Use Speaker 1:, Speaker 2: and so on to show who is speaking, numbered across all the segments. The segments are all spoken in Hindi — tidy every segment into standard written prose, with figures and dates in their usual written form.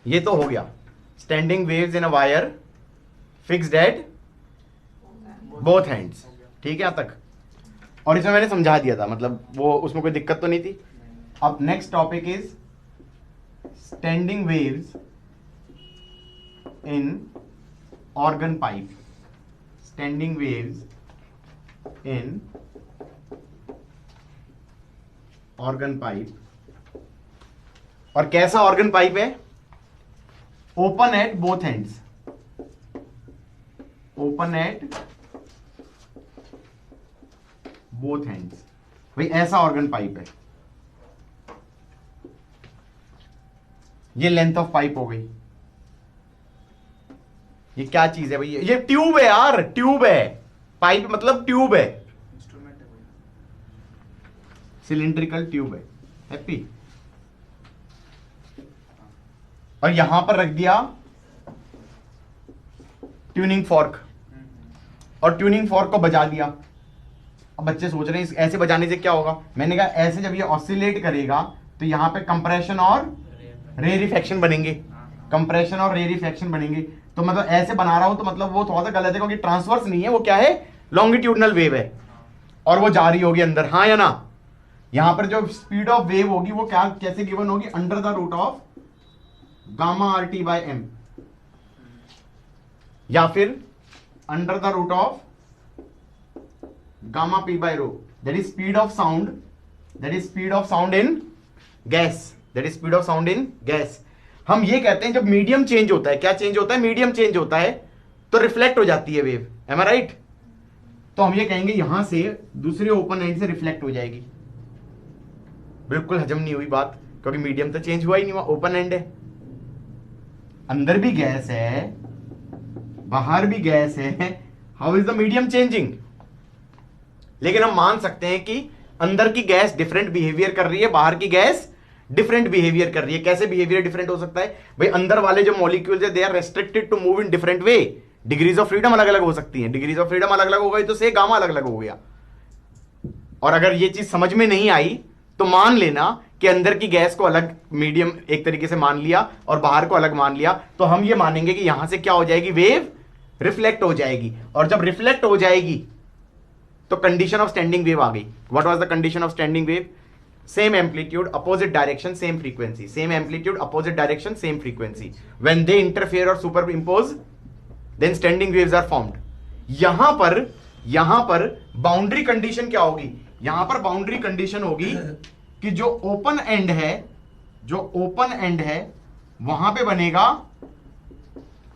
Speaker 1: ये तो हो गया standing waves in a wire fixed at both hands. ठीक है यहां तक, और इसमें मैंने समझा दिया था, मतलब वो उसमें कोई दिक्कत तो नहीं थी। अब next topic is standing waves in organ pipe. Standing waves in organ pipe. और कैसा ऑर्गन पाइप है? Open at both ends, open at both hands. भाई ऐसा ऑर्गन पाइप है, ये लेंथ ऑफ पाइप हो गई। ये क्या चीज है भैया? ये ट्यूब है यार, ट्यूब है। पाइप मतलब ट्यूब है, सिलिंड्रिकल ट्यूब है। हैप्पी। और यहां पर रख दिया ट्यूनिंग फॉर्क, और ट्यूनिंग फॉर्क को बजा दिया। अब बच्चे सोच रहे हैं ऐसे बजाने से क्या होगा? मैंने कहा ऐसे जब ये ऑसिलेट करेगा तो यहां पे कंप्रेशन और रेरिफैक्शन बनेंगे, कंप्रेशन और रेरिफैक्शन बनेंगे। तो मतलब ऐसे बना रहा हूं तो मतलब वो थोड़ा सा गलत है, क्योंकि ट्रांसवर्स नहीं है, वो क्या है? लॉन्गिट्यूडनल वेव है, और वो जा रही होगी अंदर, हाँ या ना? यहां पर जो स्पीड ऑफ वेव होगी वो क्या कैसे गिवन होगी? Under the root of gamma R T by M, या फिर under the root of gamma P by rho. That is speed of sound, that is speed of sound in gas, that is speed of sound in gas. हम ये कहते हैं जब मीडियम चेंज होता है, क्या चेंज होता है? मीडियम चेंज होता है तो रिफ्लेक्ट हो जाती है वेव, एम आई राइट? तो हम ये कहेंगे यहां से दूसरे ओपन एंड से रिफ्लेक्ट हो जाएगी। बिल्कुल हजम नहीं हुई बात, क्योंकि मीडियम तो चेंज हुआ ही नहीं, वहां ओपन एंड है, अंदर भी गैस है बाहर भी गैस है। How is the medium changing? लेकिन हम मान सकते हैं कि अंदर की गैस डिफरेंट बिहेवियर कर रही है, बाहर की गैस डिफरेंट बिहेवियर कर रही है। कैसे बिहेवियर डिफरेंट हो सकता है भाई? अंदर वाले जो मॉलिक्यूल्स है they are restricted to move in different way, degrees of freedom अलग अलग हो सकती है। डिग्रीज ऑफ फ्रीडम अलग अलग हो गई तो से गामा अलग अलग हो गया। और अगर ये चीज समझ में नहीं आई तो मान लेना कि अंदर की गैस को अलग मीडियम एक तरीके से मान लिया और बाहर को अलग मान लिया, तो हम ये मानेंगे कि यहां से क्या हो जाएगी? वेव रिफ्लेक्ट हो जाएगी। और जब रिफ्लेक्ट हो जाएगी तो कंडीशन ऑफ स्टैंडिंग वेव आ गई। What was the condition of standing wave? Same amplitude opposite direction same frequency, same amplitude opposite direction same frequency. When they interfere और superimpose then standing waves are formed. यहां पर बाउंड्री कंडीशन क्या होगी? यहां पर बाउंड्री कंडीशन होगी कि जो ओपन एंड है, जो ओपन एंड है वहां पे बनेगा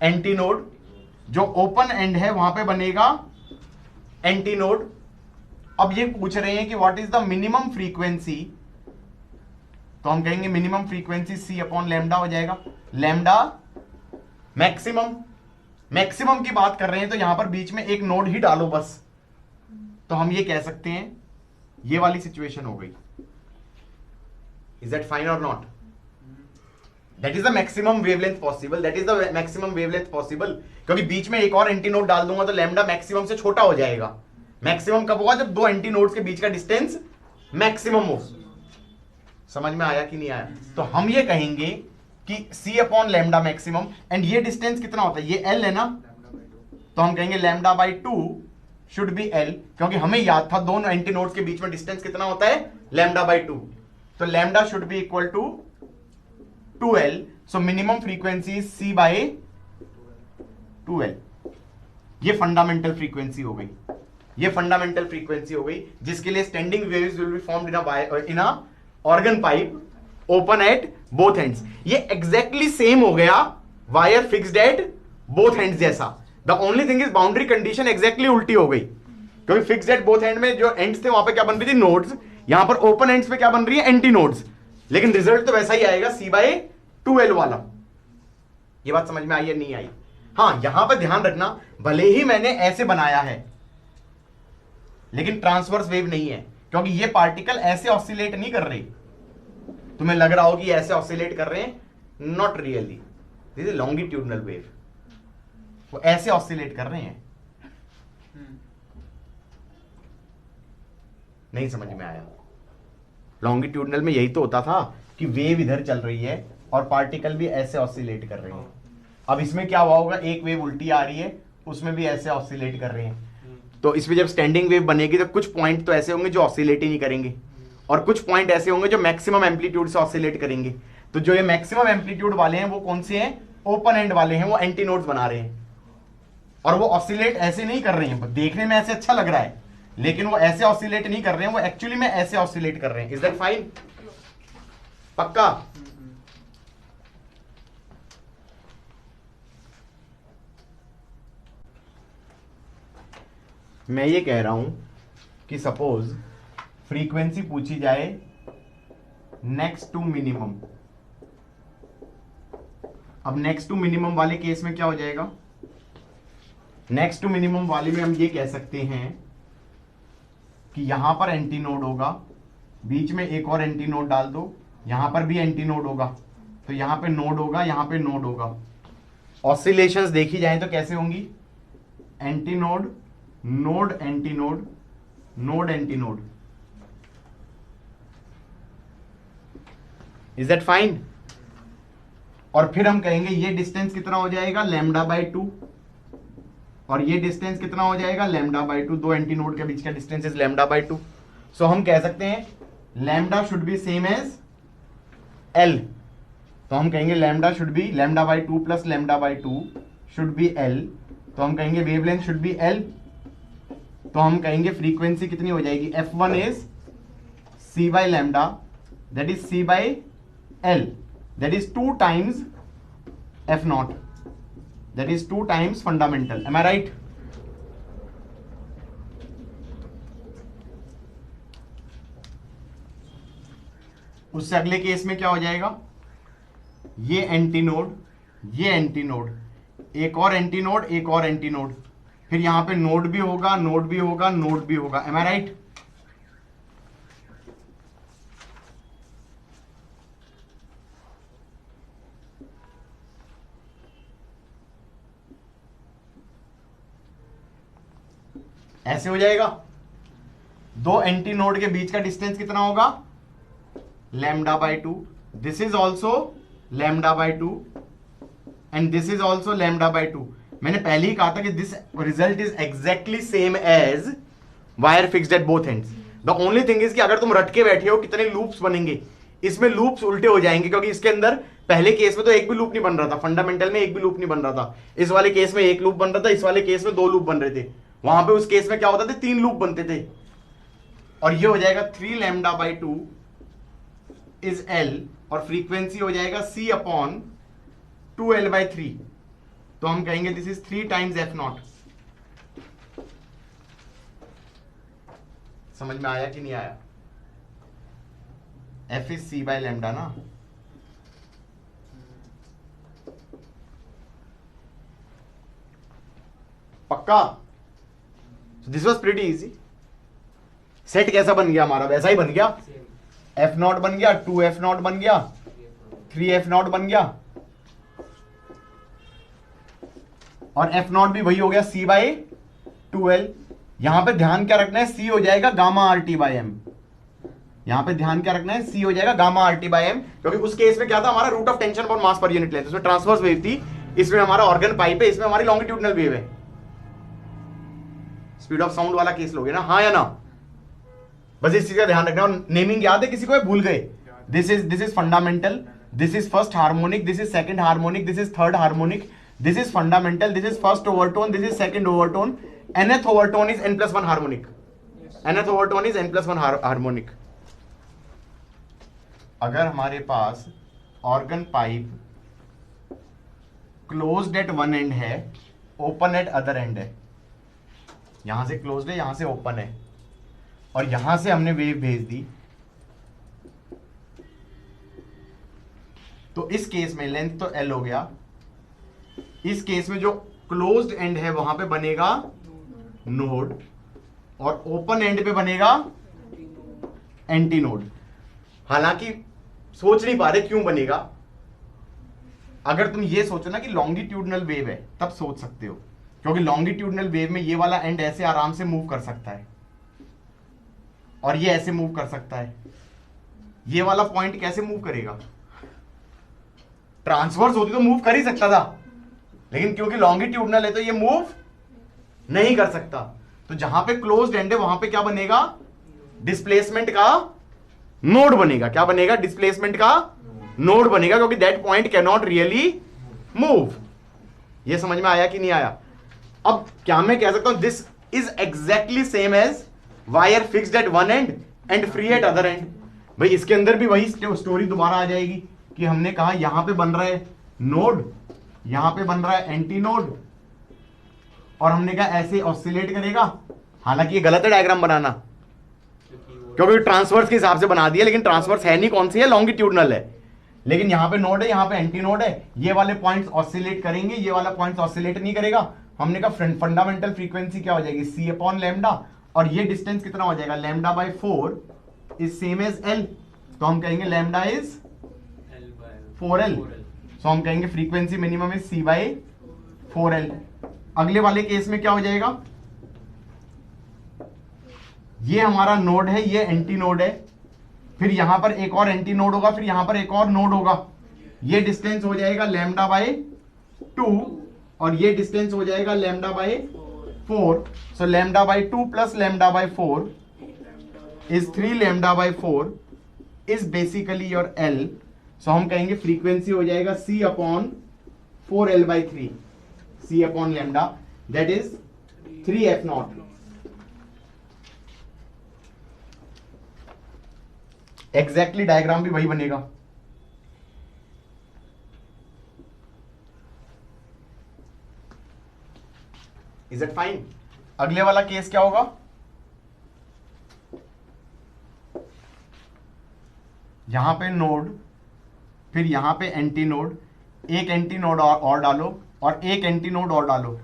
Speaker 1: एंटीनोड, जो ओपन एंड है वहां पे बनेगा एंटीनोड। अब ये पूछ रहे हैं कि what is the minimum frequency, तो हम कहेंगे मिनिमम फ्रीक्वेंसी सी अपॉन लैम्डा हो जाएगा। लैम्डा मैक्सिमम, मैक्सिमम की बात कर रहे हैं तो यहां पर बीच में एक नोड ही डालो बस, तो हम ये कह सकते हैं ये वाली सिचुएशन हो गई। इज दैट फाइन और not? That is the maximum wavelength possible, that is the maximum wavelength possible. क्योंकि बीच में एक और एंटीनोड डाल दूंगा तो लैम्डा मैक्सिमम से छोटा हो जाएगा। मैक्सिमम कब होगा? जब दो एंटीनोड्स के बीच का डिस्टेंस मैक्सिमम हो। समझ में आया कि नहीं आया? तो हम ये कहेंगे कि सी अपॉन लैम्डा मैक्सिमम, एंड ये डिस्टेंस कितना होता है? ये एल है ना, तो हम कहेंगे lambda by 2 should be L, क्योंकि हमें याद था दोनों एंटीनोड्स के बीच में डिस्टेंस कितना होता है? Lambda by 2। तो lambda should be equal to 2l, so minimum frequency C by 2l। ये फंडामेंटल फ्रीक्वेंसी हो गई, ये फंडामेंटल फ्रीक्वेंसी हो गई जिसके लिए standing waves will be formed in a organ pipe open at both ends. ये एग्जैक्टली सेम हो गया wire fixed at both ends जैसा। The only thing is boundary condition exactly उल्टी हो गई, क्योंकि फिक्स्ड एट बोथ एंड में जो एंड्स थे वहां पे क्या बन रही थी? नोड्स। यहां पर ओपन एंड्स पे क्या बन रही है? Anti nodes. लेकिन रिजल्ट तो वैसा ही आएगा, सी बाई 2l वाला। ये बात समझ में आई या नहीं आई? हाँ, यहां पर ध्यान रखना, भले ही मैंने ऐसे बनाया है लेकिन ट्रांसवर्स वेव नहीं है, क्योंकि ये पार्टिकल ऐसे ऑसिलेट नहीं कर रहे। तुम्हें लग रहा हो कि ऐसे ऑसिलेट कर रहे हैं, not really, this is longitudinal wave. वो ऐसे ऑसिलेट कर रहे हैं। नहीं समझ में आया? लॉन्गिट्यूडनल में यही तो होता था कि वेव इधर चल रही है और पार्टिकल भी ऐसे ऑसिलेट कर रहे हैं। अब इसमें क्या हुआ होगा, एक वेव उल्टी आ रही है, उसमें भी ऐसे ऑसिलेट कर रहे हैं। तो इसमें जब स्टैंडिंग वेव बनेगी तो कुछ पॉइंट तो ऐसे होंगे जो ऑसिलेट ही नहीं करेंगे, और कुछ पॉइंट ऐसे होंगे जो मैक्सिमम एम्पलीट्यूड से ऑसिलेट करेंगे। तो जो ये मैक्सिमम एम्पलीट्यूड वाले हैं वो कौन से हैं, ओपन एंड वाले हैं, वो एंटी नोड्स बना रहे हैं। और वो ऑसिलेट ऐसे नहीं कर रहे हैं, देखने में ऐसे अच्छा लग रहा है, लेकिन वो ऐसे ऑसिलेट नहीं कर रहे हैं, वो एक्चुअली में ऐसे ऑसिलेट कर रहे हैं। Is that fine? पक्का? मैं ये कह रहा हूं कि सपोज फ्रीक्वेंसी पूछी जाए नेक्स्ट टू मिनिमम। अब नेक्स्ट टू मिनिमम वाले केस में क्या हो जाएगा, नेक्स्ट टू मिनिमम वाले में हम ये कह सकते हैं कि यहां पर एंटी नोड होगा, बीच में एक और एंटी नोड डाल दो, यहां पर भी एंटी नोड होगा, तो यहां पे नोड होगा, यहां पे नोड होगा। ऑसिलेशंस देखी जाए तो कैसे होंगी, anti node, node antinode, node anti node. Is that fine? और फिर हम कहेंगे ये डिस्टेंस कितना हो जाएगा, λ/2, और ये डिस्टेंस कितना हो जाएगा, λ/2। दो एंटी नोड के बीच का डिस्टेंस इज λ/2। सो हम कह सकते हैं lambda should be same as L। तो हम कहेंगे lambda should be λ/2 plus λ/2 should be L। तो हम कहेंगे वेवलेंथ शुड बी L। तो हम कहेंगे फ्रीक्वेंसी कितनी हो जाएगी, F1 is c/λ, that is c/L, that is 2 times F0, that is 2 times fundamental. Am I right? उससे अगले केस में क्या हो जाएगा, ये एंटी नोड, ये एंटी नोड, एक और एंटी नोड, एक और एंटी नोड, फिर यहां पे नोड भी होगा, नोड भी होगा, नोड भी होगा। M I right? ऐसे हो जाएगा। दो एंटी नोड के बीच का डिस्टेंस कितना होगा, λ/2। This is also λ/2 and this is also λ/2। मैंने पहले ही कहा था कि this result is exactly same as wire fixed at both ends. The only thing is कि अगर तुम रट के बैठे हो कितने लूप्स बनेंगे, इसमें लूप्स उल्टे हो जाएंगे, क्योंकि इसके अंदर पहले केस में तो एक भी लूप नहीं बन रहा था, फंडामेंटल में एक भी लूप नहीं बन रहा था। इस वाले केस में एक लूप बन रहा था, इस वाले केस में 2 लूप बन रहे थे। वहां पे उस केस में क्या होता था, 3 लूप बनते थे। और ये हो जाएगा 3 λ/2 इज L, और फ्रीक्वेंसी हो जाएगा c/2L/3। तो हम कहेंगे दिस इज 3 times F0। समझ में आया कि नहीं आया? F इज c/λ ना। पक्का? This was pretty easy. Set कैसा बन गया हमारा, वैसा ही बन गया। F0 बन गया, 2F0 बन गया, 3F0 बन गया, और F0 भी वही हो गया c/2L। यहां पे ध्यान क्या रखना है, C हो जाएगा गामा RT/M। यहां पे ध्यान क्या रखना है, C हो जाएगा गामा RT/M, क्योंकि उस केस में क्या था, हमारा रूट ऑफ टेंशन और मास पर यूनिट लेंथ, उसमें ट्रांसवर्स वेव थी, इसमें हमारा ऑर्गन पाइप है, इसमें हमारी लॉन्गिट्यूडनल वेव है। स्पीड ऑफ साउंड वाला केस लोगे ना, हाँ या ना? बस इस चीज का ध्यान रखना। और नेमिंग याद है किसी को, भूल गए? This is fundamental, this is first harmonic, this is second harmonic, this is third harmonic, this is fundamental, this is first overtone, this is second overtone, nth overtone is n+1 harmonic, nth overtone is n+1 harmonic. अगर हमारे पास organ pipe closed at one end है, ओपन एट अदर एंड है, यहां से क्लोज्ड है, यहां से ओपन है, और यहां से हमने वेव भेज दी, तो इस केस में लेंथ तो L हो गया। इस केस में जो क्लोज्ड एंड है वहां पे बनेगा नोड, और ओपन एंड पे बनेगा एंटी नोड। हालांकि सोच नहीं पा रहे क्यों बनेगा। अगर तुम ये सोचो ना कि लॉन्गिट्यूडनल वेव है, तब सोच सकते हो, क्योंकि लॉन्गिट्यूडनल वेव में ये वाला एंड ऐसे आराम से मूव कर सकता है, और ये ऐसे मूव कर सकता है। ये वाला पॉइंट कैसे मूव करेगा? ट्रांसवर्स होती तो मूव कर ही सकता था, लेकिन क्योंकि लॉन्गिट्यूडनल है तो ये मूव नहीं कर सकता। तो जहां पे क्लोज्ड एंड है वहां पे क्या बनेगा, डिस्प्लेसमेंट का नोड बनेगा। क्या बनेगा, डिस्प्लेसमेंट का नोड बनेगा, क्योंकि that point can not really move. ये समझ में आया कि नहीं आया? अब क्या मैं कह सकता हूं this is exactly same as wire fixed at one end and free at other end. भाई इसके अंदर भी वही स्टोरी दोबारा आ जाएगी कि हमने कहा यहां पे बन रहा है नोड, यहां पे बन रहा है एंटी नोड, और हमने कहा ऐसे ऑसिलेट करेगा। हालांकि ये गलत है डायग्राम बनाना, क्योंकि ट्रांसवर्स के हिसाब से बना दिया, लेकिन ट्रांसवर्स है नहीं, कौन सी है, लॉन्गिट्यूडनल है। लेकिन यहां पे नोड है, यहां पे एंटी नोड है, ये वाले पॉइंट्स ऑसिलेट करेंगे, ये वाला पॉइंट्स ऑसिलेट नहीं करेगा। हमने कहा फंडामेंटल फ्रीक्वेंसी क्या हो जाएगी, सी अपॉन लैम्डा, और ये डिस्टेंस कितना हो जाएगा, lambda by 4 is same as L. तो हम कहेंगे लैम्डा इज 4L। सो हम कहेंगे frequency minimum is C by 4L। अगले वाले केस में क्या हो जाएगा, ये हमारा नोड है, ये एंटी नोड है, फिर यहां पर एक और एंटी नोड होगा, फिर यहां पर एक और नोड होगा। ये डिस्टेंस हो जाएगा लैम्डा बाय 2 और ये डिस्टेंस हो जाएगा lambda by 4। So lambda by 2 plus lambda by 4 is 3 lambda by 4 is basically your L। So हम कहेंगे फ्रीक्वेंसी हो जाएगा C upon 4L by 3, C upon lambda, that is 3f0। Exactly diagram भी वही बनेगा। Is it fine? अगले वाला केस क्या होगा, यहां पे नोड, फिर यहां पे एंटी नोड, एक एंटी नोड और डालो और एक एंटी नोड और डालो,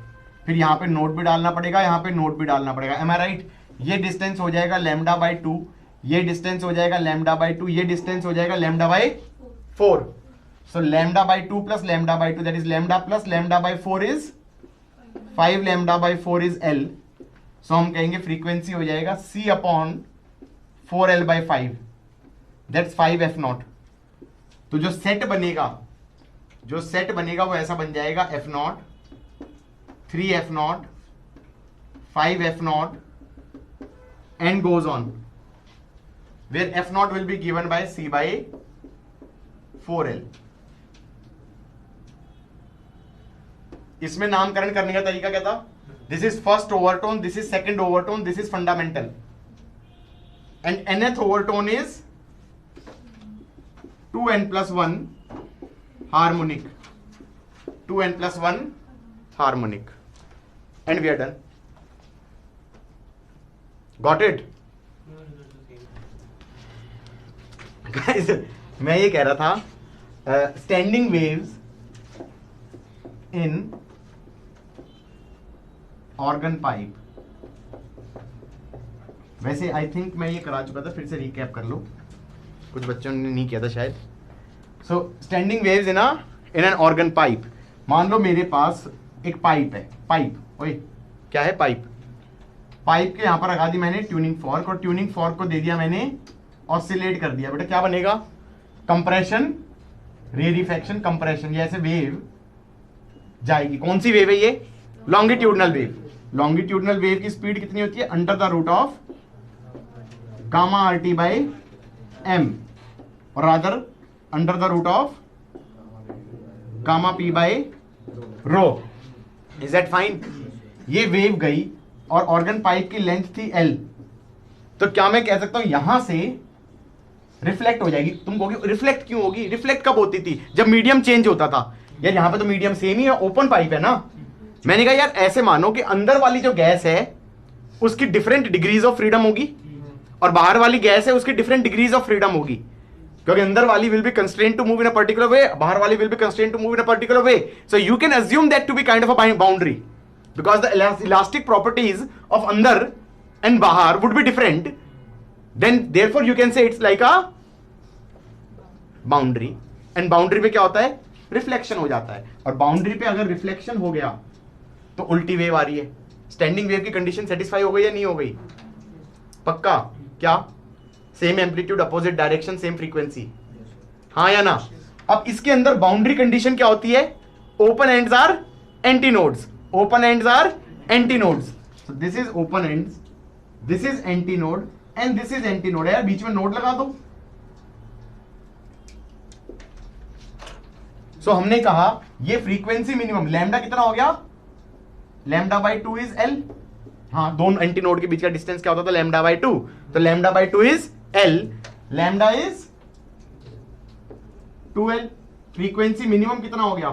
Speaker 1: फिर यहां पे नोड भी डालना पड़ेगा, यहां पे नोड भी डालना पड़ेगा। M I right? ये डिस्टेंस हो जाएगा लैम्डा बाय 2, ये डिस्टेंस हो जाएगा लैम्डा बाय 2, ये डिस्टेंस हो जाएगा lambda by 4। So lambda by 2 plus lambda by 2 that is lambda plus lambda by 4 is 5 lambda by 4 is L। So हम कहेंगे फ्रीक्वेंसी हो जाएगा C upon 4L bye 5, that's 5f0। तो जो सेट बनेगा वो ऐसा बन जाएगा f0, 3f0, 5f0 and goes on, where f0 will be given by C by 4L। इसमें नामकरण करने का तरीका क्या था, this is first overtone, this is second overtone, this is fundamental, and nth overtone is 2n+1 harmonic, 2n+1 harmonic, and we are done. Got it? Guys, मैं ये कह रहा था स्टैंडिंग वेव्स इन ऑर्गन पाइप, वैसे आई थिंक मैं ये करा चुका था, फिर से रिकैप कर लो, कुछ बच्चों ने नहीं किया था शायद। So standing waves in an organ pipe. मान लो मेरे पास एक पाइप है, पाइप, ओए क्या है, पाइप के यहां पर लगा दी मैंने ट्यूनिंग फॉर्क, और ट्यूनिंग फॉर्क को दे दिया मैंने ऑसिलेट कर दिया। बेटा क्या बनेगा, कंप्रेशन, रेरिफैक्शन, कंप्रेशन। ये ऐसे वेव जाएगी। कौन सी वेव है ये, लॉन्गिट्यूडनल वेव। लॉन्गिट्यूडनल वेव की स्पीड कितनी होती है, under the root of gamma R T by M, और rather under the root of gamma P by rho. Is that fine? ये वेव गई और ऑर्गन पाइप की लेंथ थी L, तो क्या मैं कह सकता हूं यहां से रिफ्लेक्ट हो जाएगी। तुम कहोगे रिफ्लेक्ट क्यों होगी, रिफ्लेक्ट कब होती थी, जब मीडियम चेंज होता था। यार यहां पे तो मीडियम सेम ही है, ओपन पाइप है ना। मैंने कहा यार ऐसे मानो कि अंदर वाली जो गैस है उसकी डिफरेंट डिग्रीज ऑफ फ्रीडम होगी, और बाहर वाली गैस है उसकी डिफरेंट डिग्रीज ऑफ फ्रीडम होगी, क्योंकि अंदर वाली will be constraint to move in a particular way, बाहर वाली will be constraint to move in a particular way. So you can assume that to be kind of a boundary, because the elastic properties of andar and bahar would be different, then therefore you can say it's like a boundary, and boundary पे क्या होता है, रिफ्लेक्शन हो जाता है, और बाउंड्री पे अगर रिफ्लेक्शन हो गया तो उल्टी वेव आ रही है। स्टैंडिंग वेव की कंडीशन सेटिस्फाई हो गई या नहीं हो गई, पक्का? क्या same amplitude, opposite direction, same frequency, हाँ या ना? अब इसके अंदर बाउंड्री कंडीशन क्या होती है? Open ends are anti nodes, open ends are anti nodes. So this is open ends, this is anti node and this is anti node. यार बीच में नोड लगा दो। सो हमने कहा ये फ्रीक्वेंसी मिनिमम लैम्डा कितना हो गया? Lambda by 2 is L. हाँ, दोनों एंटी नोड के बीच का डिस्टेंस क्या होता था? Lambda by 2। तो lambda by 2 is L, lambda is 2l। Frequency minimum कितना हो गया?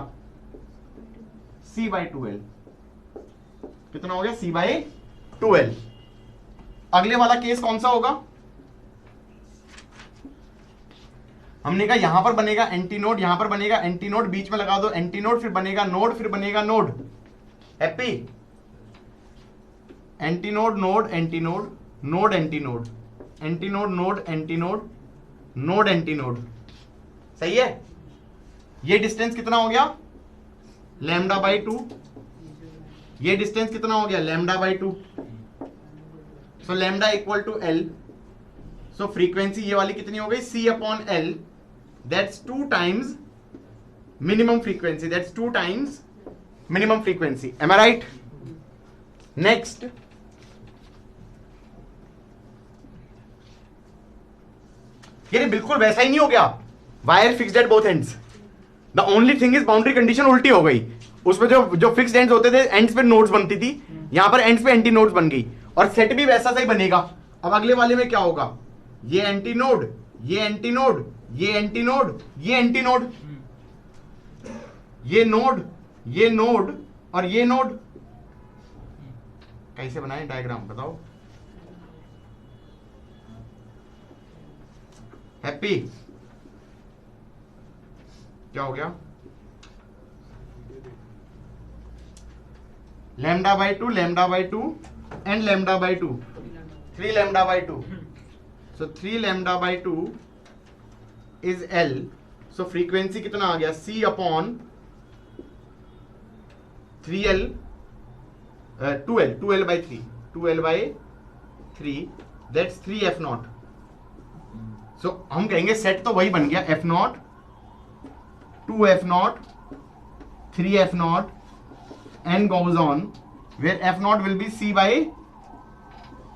Speaker 1: c by 2l। कितना हो गया? c by 2l। अगले वाला केस कौन सा होगा? हमने कहा यहां पर बनेगा एंटी नोड, यहां पर बनेगा एंटी नोड, बीच में लगा दो एंटी नोड, फिर बनेगा नोड, फिर बनेगा node. Happy? Antinode, node, antinode, node, antinode, antinode, node, antinode, node, antinode. सही है? ये डिस्टेंस कितना हो गया? Lambda by 2। ये डिस्टेंस कितना हो गया? Lambda by 2। So lambda equal to L. So frequency ये वाली कितनी हो गई? c upon L. That's 2 times minimum frequency, that's 2 times minimum frequency. Am I right? Next, ये बिल्कुल वैसा ही नहीं हो गया। Wire fixed at both ends. The only thing is boundary condition उल्टी हो गई। उसमें जो फिक्स्ड एंड्स होते थे, एंड्स पे नोड्स बनती थी, यहां पर एंड्स पे एंटी नोड्स बन गई, और सेट भी वैसा सा ही बनेगा। अब अगले वाले में क्या होगा? ये एंटी नोड, ये एंटी नोड, ये एंटी नोड, ये एंटी नोड, ये नोड, ये नोड और ये नोड। कैसे बनाए डायग्राम बताओ? हैप्पी? क्या हो गया? Lambda by 2, lambda by 2 and lambda by 2, 3 lambda by 2। So 3 lambda by 2 is L. So frequency कितना आ गया? c upon 3l, 2l by 3, 2l by 3, that's 3f0। सो हम कहेंगे सेट तो वही बन गया, f0, 2f0, 3f0 and goes on, where f0 will be c by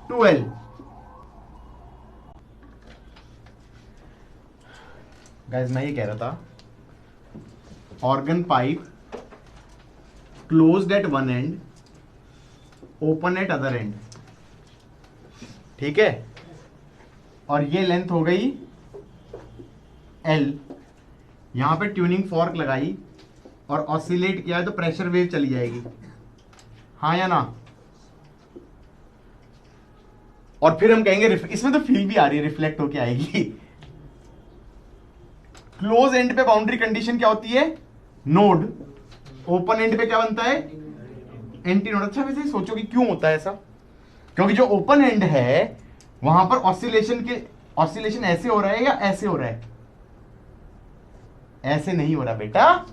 Speaker 1: 2l। Guys मैं ये कह रहा था, organ pipe closed at one and, open at other and. ठीक है? और ये लेंथ हो गई L। यहां पे ट्यूनिंग फॉर्क लगाई और ऑसिलेट किया है तो प्रेशर वेव चली जाएगी। हाँ या ना? और फिर हम कहेंगे इसमें तो फील भी आ रही है, रिफ्लेक्ट होके आएगी। क्लोज एंड पे बाउंड्री कंडीशन क्या होती है? नोड। ओपन एंड पे क्या बनता है? Anti node. अच्छा वैसे सोचो कि क्यों होता है ऐसा? क्योंकि जो ओपन एंड है वहां पर ऑसिलेशन ऐसे हो रहा है या ऐसे हो रहा है? ऐसे नहीं हो रहा बेटा,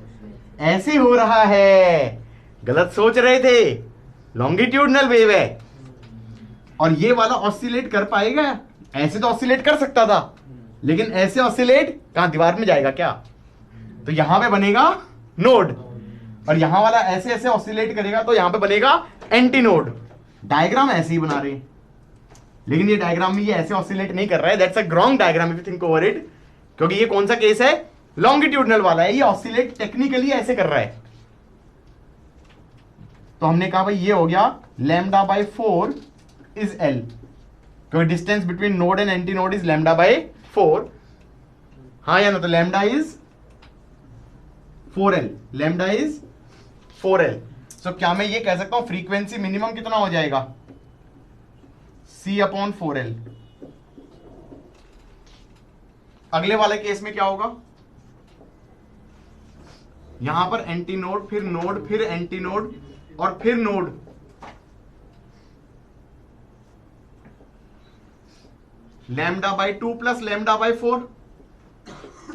Speaker 1: ऐसे हो रहा है। गलत सोच रहे थे, लॉन्गिट्यूडनल वेव है। और ये वाला ऑसिलेट कर पाएगा? ऐसे तो ऑसिलेट कर सकता था, लेकिन ऐसे ऑसिलेट कहां? दीवार में जाएगा क्या? तो यहां पे बनेगा नोड, और यहां वाला ऐसे ऐसे ऑसिलेट करेगा तो यहां पे बनेगा एंटी नोड। डायग्राम ऐसे ही बना रहे हैं, लेकिन ये डायग्राम में ये ऐसे ऑसिलेट नहीं कर रहा है। That's a wrong diagram if you think over it. क्योंकि ये कौन सा केस है? लॉन्गिट्यूडनल वाला है। ये ऑसिलेट टेक्निकली ऐसे कर रहा है। तो हमने कहा भाई ये हो गया लैम्डा बाई 4 इज एल, क्योंकि distance between node and anti node is lambda by 4। हाँ या ना? तो lambda is 4l, lambda is 4l। सो क्या मैं ये कह सकता हूं फ्रीक्वेंसी मिनिमम कितना हो जाएगा? c upon 4l। अगले वाले केस में क्या होगा? यहां पर एंटी नोड, फिर नोड, फिर एंटी नोड और फिर node. Lambda by 2 plus lambda by 4,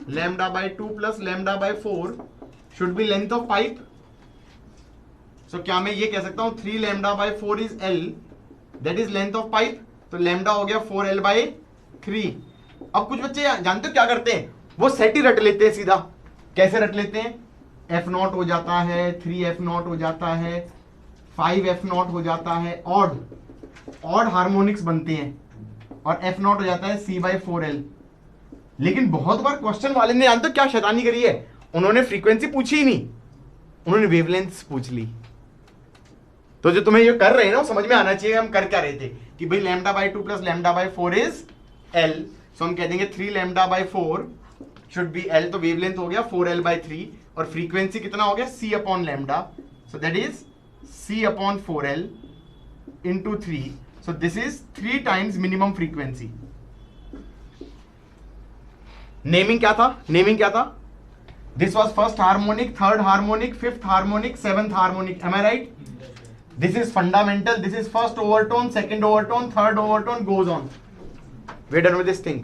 Speaker 1: lambda by 2 plus lambda by 4 should be length of pipe. So क्या मैं ये कह सकता हूं 3 lambda by 4 is L, that is length of pipe. तो लैम्डा हो गया 4L बाई 3। अब कुछ बच्चे जानते हो क्या करते हैं? वो सेट ही रट लेते हैं सीधा। कैसे रख लेते हैं, F0 हो जाता है, 3F0 हो जाता है, 5F0 हो जाता है, ऑड हार्मोनिक्स बनते हैं और F0 हो जाता है C/4L। लेकिन बहुत बार क्वेश्चन वाले ने जानते हो क्या शैतानी करी है, उन्होंने फ्रीक्वेंसी पूछी ही नहीं, उन्होंने वेवलेंथ पूछ ली। तो जो तुम्हें ये कर रहे हैं ना वो समझ में आना चाहिए हम कर क्या रहे थे कि भाई λ/2 प्लस λ/4 इज L, सो हम कह देंगे 3 λ/4 शुड बी L, तो वेवलेंथ हो गया 4L/3 और फ्रीक्वेंसी कितना हो गया C/λ, so that is C/4L into 3, so this is 3 times minimum frequency। Naming क्या था, नेमिंग क्या था, this was first harmonic, third harmonic, fifth harmonic, seventh harmonic, am I right? This is fundamental, this is first overtone, second overtone, third overtone, goes on. We are done with this thing.